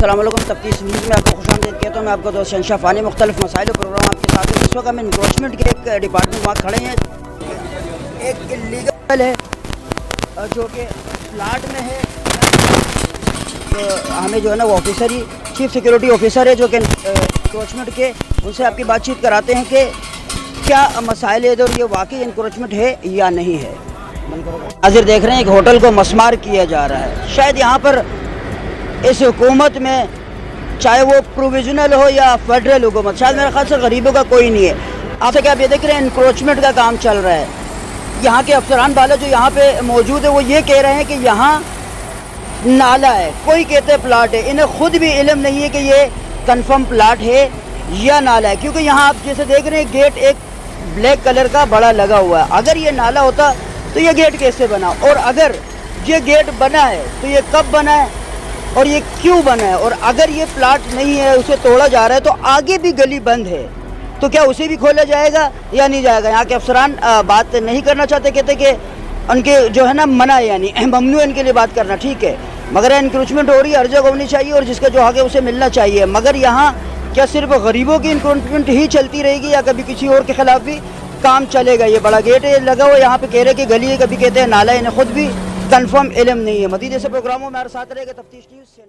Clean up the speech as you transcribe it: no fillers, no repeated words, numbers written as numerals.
السلام علیکم. تفتیش نیوز میں آپ کو خوش آمدید کہتا ہوں. میں آپ کا دوست شہنشاہ فانی. مختلف مسائل و پروگرام آپ کے ساتھ ہیں. اس وقت ہم انکروچمنٹ کے ایک ڈپارٹمنٹ وہاں کھڑے ہیں. ایک لیگل ہے جو کہ پلاٹ میں ہے. ہمیں جو ہے نا وہ آفیسر ہی چیف سیکورٹی آفیسر ہے جو کہ انکروچمنٹ کے, ان سے آپ کی بات چیت کراتے ہیں کہ کیا مسائل ہے ادھر, یہ واقعی انکروچمنٹ ہے یا نہیں ہے. حاضر دیکھ رہے ہیں ایک ہوٹل کو مسمار کیا جا رہا ہے. شاید یہاں پر اس حکومت میں چاہے وہ پروویژنل ہو یا فیڈرل حکومت, شاید میرے خیال سے غریبوں کا کوئی نہیں ہے. آپ یہ دیکھ رہے ہیں انکروچمنٹ کا کام چل رہا ہے. یہاں کے افسران بالا جو یہاں پہ موجود ہے وہ یہ کہہ رہے ہیں کہ یہاں نالا ہے, کوئی کہتے ہیں پلاٹ ہے. انہیں خود بھی علم نہیں ہے کہ یہ کنفرم پلاٹ ہے یا نالا ہے, کیونکہ یہاں آپ جیسے دیکھ رہے ہیں گیٹ ایک بلیک کلر کا بڑا لگا ہوا ہے. اگر یہ نالا ہوتا تو یہ گیٹ کیسے بنا, اور اگر یہ گیٹ بنا ہے تو یہ کب بنا ہے اور یہ کیوں بنا ہے, اور اگر یہ پلاٹ نہیں ہے اسے توڑا جا رہا ہے تو آگے بھی گلی بند ہے تو کیا اسے بھی کھولا جائے گا یا نہیں جائے گا. یہاں کے افسران بات نہیں کرنا چاہتے, کہتے کہ ان کے جو ہے نا منع ہے, یعنی ممنوع ان کے لیے بات کرنا. ٹھیک ہے, مگر انکروچمنٹ ہو رہی ہے, ہر جگہ ہونی چاہیے اور جس کا جو حق ہے اسے ملنا چاہیے. مگر یہاں کیا صرف غریبوں کی انکروچمنٹ ہی چلتی رہے گی یا کبھی کسی اور کے خلاف بھی کام چلے گا. یہ بڑا گیٹ ہے لگا ہوا, یہاں پہ کہہ رہے کہ گلی ہے, کبھی کہتے ہیں نالا ہے. انہیں خود بھی کنفرم علم نہیں ہے. مزید ایسے پروگراموں میں ہمارے ساتھ رہے گا تفتیش نیوز سے.